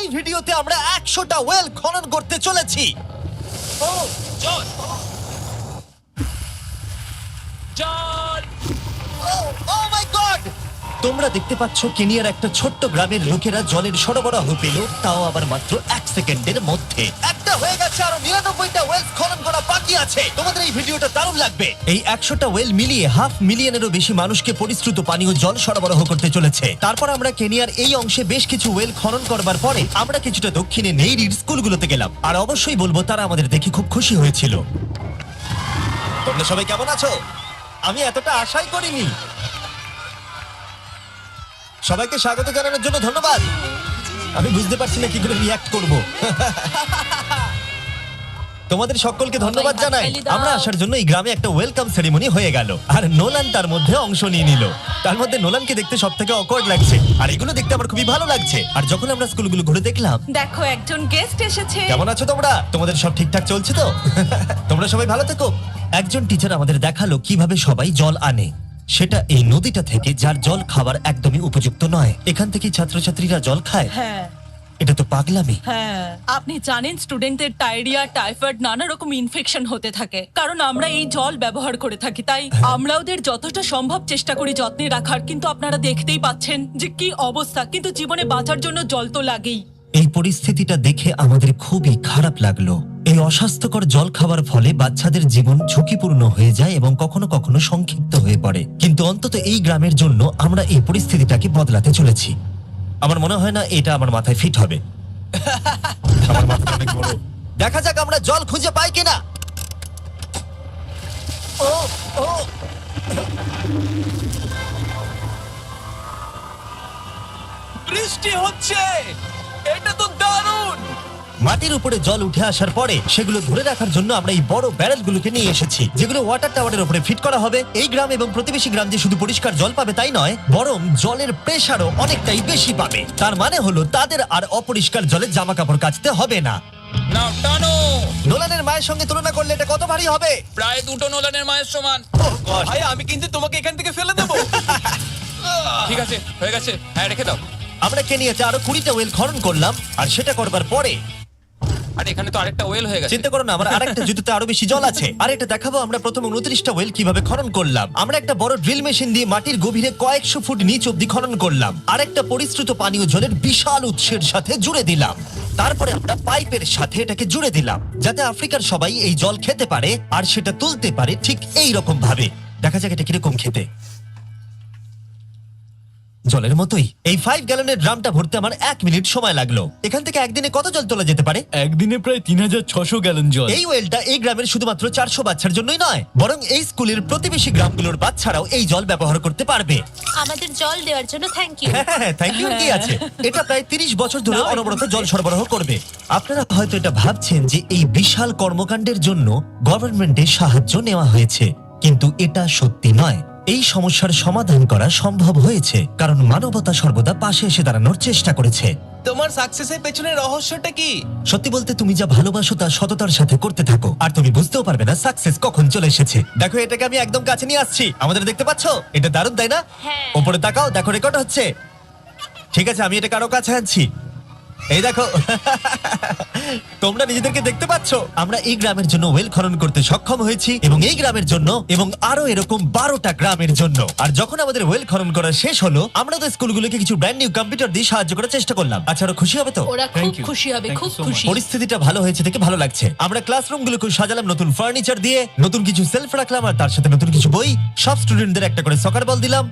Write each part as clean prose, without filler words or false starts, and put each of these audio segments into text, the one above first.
এই ভিডিওতে আমরা 100টা ওয়েল খনন করতে চলেছি। ও জল জল ও মাই গড! তোমরা দেখতে পাচ্ছ কেনিয়ার একটা ছোট্ট গ্রামের লোকেরা জলের সরবরাহ পেল, তাও আবার মাত্র 1 সেকেন্ডের মধ্যে। একটা হয়ে গেছে, আরো 99টা ওয়েল খনন করা বাকি আছে। তোমাদের এই ভিডিওটা দারুণ লাগবে। এই 100টা ওয়েল মিলিয়ে 500,000-এরও বেশি মানুষকে পরিশ্রুত পানীয় জল সরবরাহ করতে চলেছে। তারপর আমরা কেনিয়ার এই অংশে বেশ কিছু ওয়েল খনন করবার পরে আমরা কিছুটা দক্ষিণে নেইরির স্কুলগুলোতে গেলাম, আর অবশ্যই বলবো তারা আমাদের দেখে খুব খুশি হয়েছিল। তোমরা সবাই কেমন আছো? আমি এতটা আশাই করিনি। সবাইকে স্বাগত জানানোর জন্য ধন্যবাদ। আমি বুঝতে পারছি না কি করে রিঅ্যাক্ট করব। তোমাদের সকলকে ধন্যবাদ জানাই। আমরা আসার জন্য এই গ্রামে একটা ওয়েলকাম সেরিমনি হয়ে গেল, আর নোলান তার মধ্যে অংশ নিয়ে নিল। তার মধ্যে নোলানকে দেখতে সবথেকে অকওয়ার্ড লাগছে, আর এগুলো দেখতে আমার খুবই ভালো লাগছে। আর যখন আমরা স্কুলগুলো ঘুরে দেখলাম, দেখো একজন গেস্ট এসেছে। কেমন আছো তোমরা? তোমাদের সব ঠিকঠাক চলছে তো? তোমরা সবাই ভালো থেকো। একজন টিচার আমাদের দেখালো কিভাবে সবাই জল আনে। সেটা এই নদীটা থেকে, যার জল খাবার একদমই উপযুক্ত নয়। এখান থেকে ছাত্রছাত্রীরা জল খায়। হ্যাঁ এটা তো পাগলামি। হ্যাঁ, আপনি জানেন স্টুডেন্টদের ডায়রিয়া, টাইফয়েড, নানা রকম ইনফেকশন হতে থাকে, কারণ আমরা এই জল ব্যবহার করে থাকি। তাই আমরা ওদের যতটা সম্ভব চেষ্টা করি যত্নে রাখার, কিন্তু আপনারা দেখতেই পাচ্ছেন যে কি অবস্থা। কিন্তু জীবনে বাঁচার জন্য জল তো লাগেই। এই পরিস্থিতিটা দেখে আমাদের খুবই খারাপ লাগলো। এই অস্বাস্থ্যকর জল খাওয়ার ফলে বাচ্চাদের জীবন ঝুঁকিপূর্ণ হয়ে যায় এবং কখনো কখনো সংক্ষিপ্ত হয়ে পড়ে। কিন্তু অন্তত এই গ্রামের জন্য আমরা এই পরিস্থিতিটাকে বদলাতে চলেছি। আমার মনে হয় না এটা আমার মাথায় ফিট হবে। আমার মাথাটা অনেক বড়। দেখা যাক আমরা জল খুঁজে পাই কিনা। ও ও বৃষ্টি হচ্ছে, এটা তো দারুণ। মাটির উপরে জল উঠে আসার পরে সেগুলো ধরে রাখার জন্য আমরা এই বড় ব্যারেলগুলোকে নিয়ে এসেছি, যেগুলো ওয়াটার টাওয়ারের উপরে ফিট করা হবে। এই গ্রাম এবং প্রতিবেশী গ্রাম যে শুধু পরিষ্কার জল পাবে তাই নয়, বরং জলের প্রেসারও অনেকটাই বেশি পাবে। তার মানে হলো তাদের আর অপরিষ্কার জলে জামা কাপড় কাচতে হবে না। নাও টানো। নোলানের মায়ের সঙ্গে তুলনা করলে এটা কত ভারী হবে? প্রায় 2টো নোলানের মায়ের সমান। Oh God! ভাই আমি কিন্তু তোমাকে এখান থেকে ফেলে দেবো। ঠিক আছে, হয়ে গেছে। হ্যাঁ, রেখে দাও। আমরা কেনিয়াতে আরো 20টা ওয়েল খনন করলাম, আর সেটা করবার পরে আর এখানে তো আরেকটা ওয়েল হয়ে গেছে। চিন্তা করো না, আমার আরেকটা জুতোতে আরো বেশি জল আছে। আর এটা দেখাবো আমরা প্রথম 29টা ওয়েল কিভাবে খনন করলাম। আমরা একটা বড় ড্রিল মেশিন দিয়ে মাটির গভীরে কয়েকশো ফুট নিচ অব্দি খনন করলাম, আর একটা পরিশ্রুত পানীয় জলের বিশাল উৎসের সাথে জুড়ে দিলাম। তারপরে আমরা পাইপের সাথে এটাকে জুড়ে দিলাম, যাতে আফ্রিকার সবাই এই জল খেতে পারে আর সেটা তুলতে পারে ঠিক এই রকম ভাবে। দেখা যাক এটা কিরকম খেতে। জলের মতোই। এই 5 গ্যালনের ড্রামটা ভরতে আমার 1 মিনিট সময় লাগলো। এখান থেকে একদিনে কত জল তোলা যেতে পারে? একদিনে প্রায় 3600 গ্যালন জল। এই ওয়েলটা এই গ্রামের শুধুমাত্র 400 বাচ্চার জন্যই নয়, বরং এই স্কুলের প্রতিবেশী গ্রামগুলোর বাচ্চারাও এই জল ব্যবহার করতে পারবে। আমাদের জল দেওয়ার জন্য থ্যাংক ইউ। হ্যাঁ, থ্যাংক ইউ কি আছে। এটা প্রায় 30 বছর ধরে নাও, অনবরত জল সরবরাহ করবে। আপনারা হয়তো এটা ভাবছেন যে এই বিশাল কর্মকাণ্ডের জন্য গভর্নমেন্টের সাহায্য নেওয়া হয়েছে, কিন্তু এটা সত্যি নয়। এই সমস্যার সমাধান করা সম্ভব হয়েছে কারণ মানবতা সর্বদা পাশে এসে দাঁড়ানোর চেষ্টা করেছে। তোমার সাকসেসের পেছনে রহস্যটা কি? সত্যি বলতে, তুমি যা ভালোবাসো তা সততার সাথে করতে থাকো, আর তুমি বুঝতেও পারবে না সাকসেস কখন চলে এসেছে। দেখো, এটাকে আমি একদম কাছে নিয়ে আসছি। আমাদের দেখতে পাচ্ছো? এটা দারুণ, তাই না? হ্যাঁ। উপরে তাকাও, দেখো রেকর্ড হচ্ছে। ঠিক আছে, আমি এটাকে আরো কাছে আনছি। এই দেখো, তোমরা নিজেদেরকে দেখতে পাচ্ছো? আমরা এই গ্রামের জন্য ওয়েল খনন করতে সক্ষম হয়েছি, এবং এই গ্রামের জন্য এবং আরো এরকম 12টা গ্রামের জন্য। আর যখন আমাদের ওয়েল খনন করা শেষ হলো, আমরা তো স্কুলগুলোকে কিছু ব্র্যান্ড নিউ কম্পিউটার দিয়ে সাহায্য করার চেষ্টা করলাম। আচ্ছা, আরো খুশি হবে তো? ওরা খুব Thank you. খুশি হবে, Thank খুব you so খুশি। পরিস্থিতিটা ভালো হয়েছে থেকে ভালো লাগছে। আমরা ক্লাসরুমগুলোকে সাজালাম নতুন ফার্নিচার দিয়ে, নতুন কিছু সেলফ রাখলাম, আর তার সাথে নতুন কিছু বই। সব স্টুডেন্টদের একটা করে সকার বল দিলাম।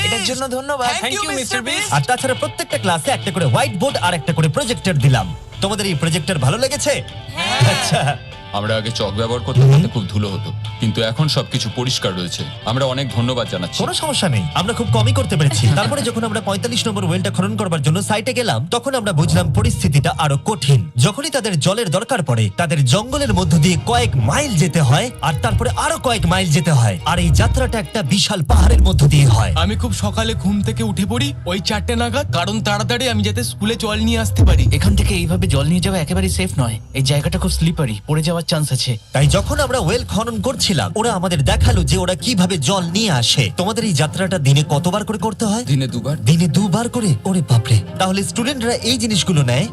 এটার জন্য ধন্যবাদ। Thank you, Mr. Beast. আর তাছাড়া প্রত্যেকটা ক্লাসে একটা করে হোয়াইট বোর্ড আর একটা করে প্রজেক্টর দিলাম। তোমাদের এই প্রজেক্টর ভালো লেগেছে? আচ্ছা, আমরা আগে চক ব্যবহার করতে করতে খুব ধুলো হতো, কিন্তু এখন সবকিছু পরিষ্কার রয়েছে। আমরা অনেক ধন্যবাদ জানাচ্ছি। কোনো সমস্যা নেই, আমরা খুব কমই করতে পেরেছি। তারপরে যখন আমরা 45 নম্বর ওয়েলটা খনন করবার জন্য সাইটে গেলাম, তখন আমরা বুঝলাম পরিস্থিতিটা আরো কঠিন। যখনই তাদের জলের দরকার পড়ে, তাদের জঙ্গলের মধ্য দিয়ে কয়েক মাইল যেতে হয়, আর তারপরে আরো কয়েক মাইল যেতে হয়। আর এই যাত্রাটা একটা বিশাল পাহাড়ের মধ্য দিয়ে হয়। আমি খুব সকালে ঘুম থেকে উঠে পড়ি ওই 4টে নাগাদ, কারণ তাড়াতাড়ি আমি যাতে স্কুলে জল নিয়ে আসতে পারি। এখান থেকে এইভাবে জল নিয়ে যাওয়া একেবারে সেফ নয়। এই জায়গাটা খুব স্লিপারি, পড়ে যাওয়ার যাওয়ার চান্স আছে। তাই যখন আমরা ওয়েল খনন করছিলাম ওরা আমাদের দেখালো যে ওরা কিভাবে জল নিয়ে আসে। তোমাদের এই যাত্রাটা দিনে কতবার করে করতে হয়? দিনে 2 বার। দিনে 2 বার করে? ওরে বাপরে, তাহলে স্টুডেন্টরা এই জিনিসগুলো নেয়?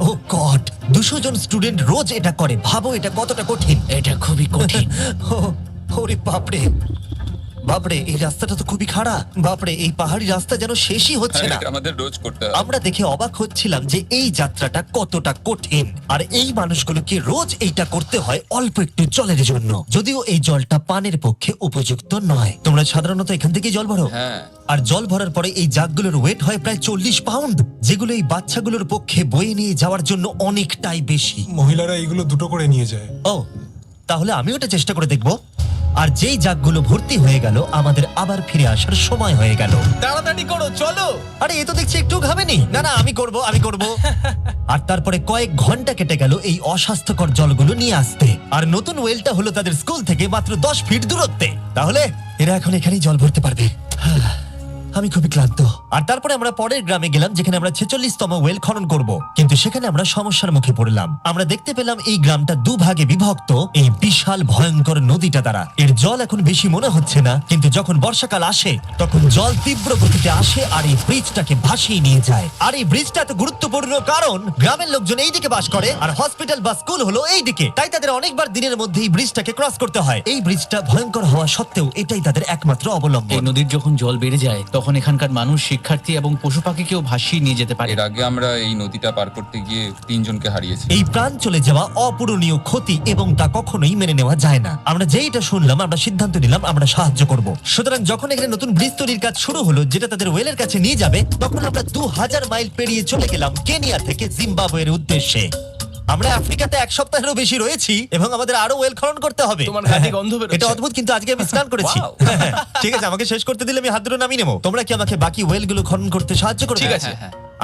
ও গড, 200 জন স্টুডেন্ট রোজ এটা করে। ভাবো এটা কতটা কঠিন। এটা খুবই কঠিন। ওরে বাপরে বাপরে, এই রাস্তাটা তো খুবই খাড়া। বাপরে, এই পাহাড়ি রাস্তা যেন শেষই হচ্ছে না। এটা আমাদের রোজ করতে হয়। আমরা দেখে অবাক হচ্ছিলাম যে এই যাত্রাটা কতটা কঠিন, আর এই মানুষগুলোকে রোজ এইটা করতে হয় অল্প একটু জলের জন্য। যদিও এই জলটা পানের পক্ষে উপযুক্ত নয়। তোমরা সাধারণত এখান থেকে জল ভরো? হ্যাঁ। আর জল ভরার পরে এই জাগগুলোর ওয়েট হয় প্রায় 40 পাউন্ড, যেগুলো এই বাচ্চাগুলোর পক্ষে বয়ে নিয়ে যাওয়ার জন্য অনেকটাই বেশি। মহিলারা এগুলো দুটো করে নিয়ে যায়। ও, তাহলে আমি ওটা চেষ্টা করে দেখব। আর যেই জাগগুলো ভর্তি হয়ে গেল, আমাদের আবার ফিরে আসার সময় হয়ে গেল। তাড়াতাড়ি করো, চলো। আরে এ তো দেখছি একটু ঘামেনি। না না, আমি করব। আর তারপরে কয়েক ঘন্টা কেটে গেল এই অস্বাস্থ্যকর জলগুলো নিয়ে আসতে। আর নতুন ওয়েলটা হলো তাদের স্কুল থেকে মাত্র 10 ফিট দূরত্বে। তাহলে এরা এখন এখানেই জল ভরতে পারবে। আমি খুবই ক্লান্ত। আর তারপরে আমরা পরের গ্রামে গেলাম, যেখানে আমরা 46তম ওয়েল খনন করব। কিন্তু সেখানে আমরা সমস্যার মুখে পড়লাম। আমরা দেখতে পেলাম এই গ্রামটা 2 ভাগে বিভক্ত এই বিশাল ভয়ঙ্কর নদীটা দ্বারা। এর জল এখন বেশি মনে হচ্ছে না, কিন্তু যখন বর্ষাকাল আসে তখন জল তীব্র গতিতে আসে আর এই ব্রিজটাকে ভাসিয়ে নিয়ে যায়। আর এই ব্রিজটা এত গুরুত্বপূর্ণ কারণ গ্রামের লোকজন এই দিকে বাস করে আর হসপিটাল বা স্কুল হলো এই দিকে। তাই তাদের অনেকবার দিনের মধ্যে এই ব্রিজটাকে ক্রস করতে হয়। এই ব্রিজটা ভয়ঙ্কর হওয়া সত্ত্বেও এটাই তাদের একমাত্র এই অবলম্বন। নদীর যখন জল বেড়ে যায় তখন এখানকার মানুষ, শিক্ষার্থী এবং পশু পাখিকেও ভাসিয়ে নিয়ে যেতে পারে। এর আগে আমরা এই নদীটা পার করতে গিয়ে 3 জনকে হারিয়েছি। এই প্রাণ চলে যাওয়া অপূরণীয় ক্ষতি এবং তা কখনোই মেনে নেওয়া যায় না। আমরা যেই এটা শুনলাম আমরা সিদ্ধান্ত নিলাম আমরা সাহায্য করব। সুতরাং যখন এখানে নতুন ব্রিজ তৈরির কাজ শুরু হলো, যেটা তাদের ওয়েলের কাছে নিয়ে যাবে, তখন আমরা 2000 মাইল পেরিয়ে চলে গেলাম কেনিয়া থেকে জিম্বাবুয়ের উদ্দেশ্যে। আমরা আফ্রিকাতে 1 সপ্তাহেরও বেশি রয়েছি এবং আমাদের আরো ওয়েল খনন করতে হবে। তোমার ঘাটে গন্ধ বেরোচ্ছে। এটা অদ্ভুত, কিন্তু আজকে আমি স্নান করেছি। ঠিক আছে, আমাকে শেষ করতে দিলে আমি হাত ধরে নামিয়ে নেবো। তোমরা কি আমাকে বাকি ওয়েল গুলো খনন করতে সাহায্য করবে? ঠিক আছে।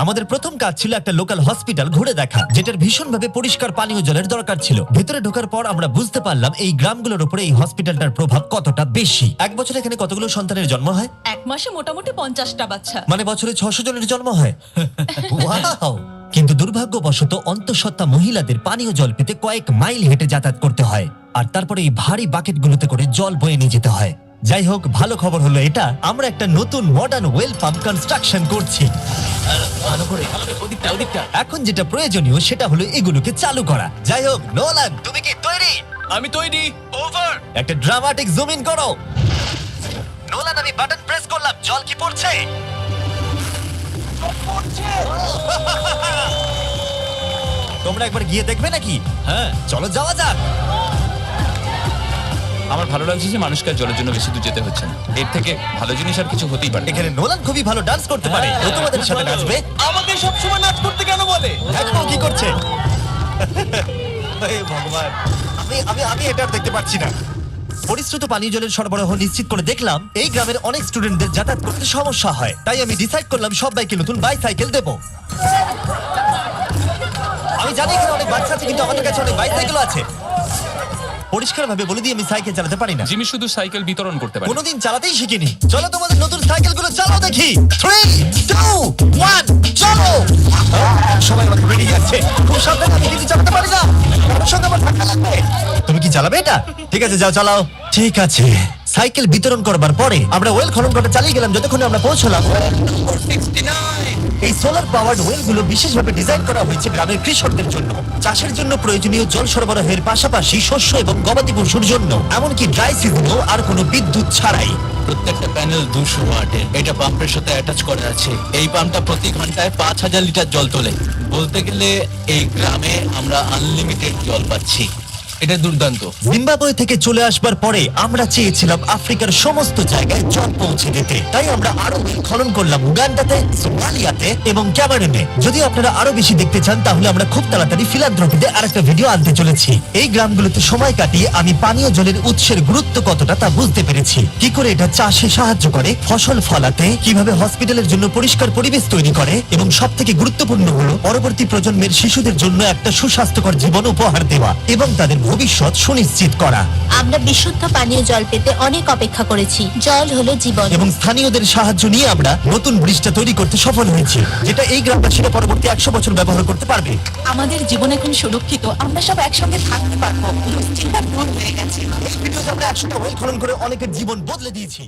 আমাদের প্রথম কাজ ছিল একটা লোকাল হসপিটাল ঘুরে দেখা, যেটার ভীষণভাবে পরিষ্কার পানীয় জলের দরকার ছিল। ভেতরে ঢোকার পর আমরা বুঝতে পারলাম এই গ্রামগুলোর উপরে এই হসপিটালটার প্রভাব কতটা বেশি। এক বছরে এখানে কতগুলো সন্তানের জন্ম হয়? এক মাসে মোটামুটি 50টা বাচ্চা। মানে বছরে 600 জনের জন্ম হয়। ওয়াও! কিন্তু দুর্ভাগ্যবশত অন্তঃসত্ত্বা মহিলাদের পানীয় জল পেতে কয়েক মাইল হেঁটে যাতায়াত করতে হয়, আর তারপরে এই ভারী বাকেটগুলোতে করে জল বয়ে নিয়ে যেতে হয়। যাই হোক, ভালো খবর হলো এটা, আমরা একটা নতুন মডার্ন ওয়েল পাম্প কনস্ট্রাকশন করছি। ভালো করে, ওদিকটা। এখন যেটা প্রয়োজনীয় সেটা হলো এগুলোকে চালু করা। যাই হোক, নোলান, তুমি কি তৈরি? আমি তৈরি। ওভার। একটা ড্রামাটিক জুম ইন করো। নোলান, আমি বাটন প্রেস করলাম, জল কি পড়ছে? তোমরা একবার গিয়ে দেখবে নাকি? হ্যাঁ, চলো যাওয়া যাক। আমার ভালো লাগছে যে মানুষকে আর জলের জন্য বেশি দূর যেতে হচ্ছে না। এর থেকে ভালো জিনিস আর কিছু হতেই পারে না। এখানে নোলান খুবই ভালো ডান্স করতে পারে। ও তোমাদের সাথে নাচবে। আমাকে সবসময় নাচ করতে কেন বলে? দেখো ও কি করছে। হে ভগবান, আমি এটা আর দেখতে পাচ্ছি না। পরিশ্রুত পানীয় জলের সরবরাহ নিশ্চিত করে দেখলাম এই গ্রামের অনেক স্টুডেন্টদের যাতায়াত করতে সমস্যা হয়। তাই আমি ডিসাইড করলাম সবাইকে নতুন বাইসাইকেল দেব। আমি জানি এখানে অনেক বাচ্চা আছে, কিন্তু আমাদের কাছে অনেক বাইসাইকেল আছে। পরিষ্কারভাবে বলে দিই আমি সাইকেল চালাতে পারি না। জিমি শুধু সাইকেল বিতরণ করতে পারে। কোনোদিন চালাতেই শিখিনি। চলো তোমাদের নতুন সাইকেলগুলো চালাও দেখি। 3, 2, 1, চলো। সবাই আমাকে বেরিয়ে যাচ্ছে। খুব সাবধানে, আমি কিন্তু চালাতে পারি না। আমার সঙ্গে আমার ধাক্কা লাগবে। তুমি কি চালাবে এটা? ঠিক আছে, যাও চালাও। ঠিক আছে। সাইকেল বিতরণ করবার পরে আমরা ওয়েল খনন করা চালিয়ে গেলাম যতক্ষণে আমরা পৌঁছলাম। এই সোলার পাওয়ার্ড ওয়েলগুলো বিশেষভাবে ডিজাইন করা হয়েছে গ্রামের কৃষকদের জন্য। চাষের জন্য প্রয়োজনীয় জল সরবরাহের পাশাপাশি শস্য এবং গবাদি পশুর জন্য, এমনকি ড্রাই সিজনেও আর কোনো বিদ্যুৎ ছাড়াই। প্রত্যেকটা প্যানেল 200 ওয়াটের। এটা পাম্পের সাথে অ্যাটাচ করা আছে। এই পাম্পটা প্রতি ঘন্টায় 5000 লিটার জল তোলে। বলতে গেলে এই গ্রামে আমরা আনলিমিটেড জল পাচ্ছি। এটা দুর্দান্ত। জিম্বাবুয়ে থেকে চলে আসবার পরে আমরা চেয়েছিলাম আফ্রিকার সমস্ত জায়গায় জল পৌঁছে দিতে। তাই আমরা আরো খনন করলাম উগান্ডাতে, সোমালিয়াতে এবং ক্যামেরুনে। যদি আপনারা আরো বেশি দেখতে চান তাহলে আমরা খুব তাড়াতাড়ি ফিলান্থ্রপিতে আরেকটা ভিডিও আনতে চলেছি। এই গ্রামগুলোতে সময় কাটিয়ে আমি পানীয় জলের উৎসের গুরুত্ব কতটা তা বুঝতে পেরেছি। কি করে এটা চাষে সাহায্য করে, ফসল ফলাতে, কিভাবে হসপিটালের জন্য পরিষ্কার পরিবেশ তৈরি করে, এবং সব থেকে গুরুত্বপূর্ণ হলো পরবর্তী প্রজন্মের শিশুদের জন্য একটা সুস্বাস্থ্যকর জীবন উপহার দেওয়া এবং তাদের ভবিষ্যৎ সুনিশ্চিত করা আমরা বিশুদ্ধ পানীয় জল পেতে অনেক অপেক্ষা করেছি। জল হলো জীবন। এবং স্থানীয়দের সাহায্য নিয়ে আমরা নতুন ব্রিজটা তৈরি করতে সফল হয়েছি, যেটা এই গ্রামবাসীরা পরবর্তী 100 বছর ব্যবহার করতে পারবে। আমাদের জীবন এখন সুরক্ষিত, আমরা সব একসঙ্গে থাকতে পারবো, দুশ্চিন্তা দূর হয়ে গেছে। এই ভিডিওতে আমরা একসঙ্গে ওয়েল খনন করে অনেকের জীবন বদলে দিয়েছি।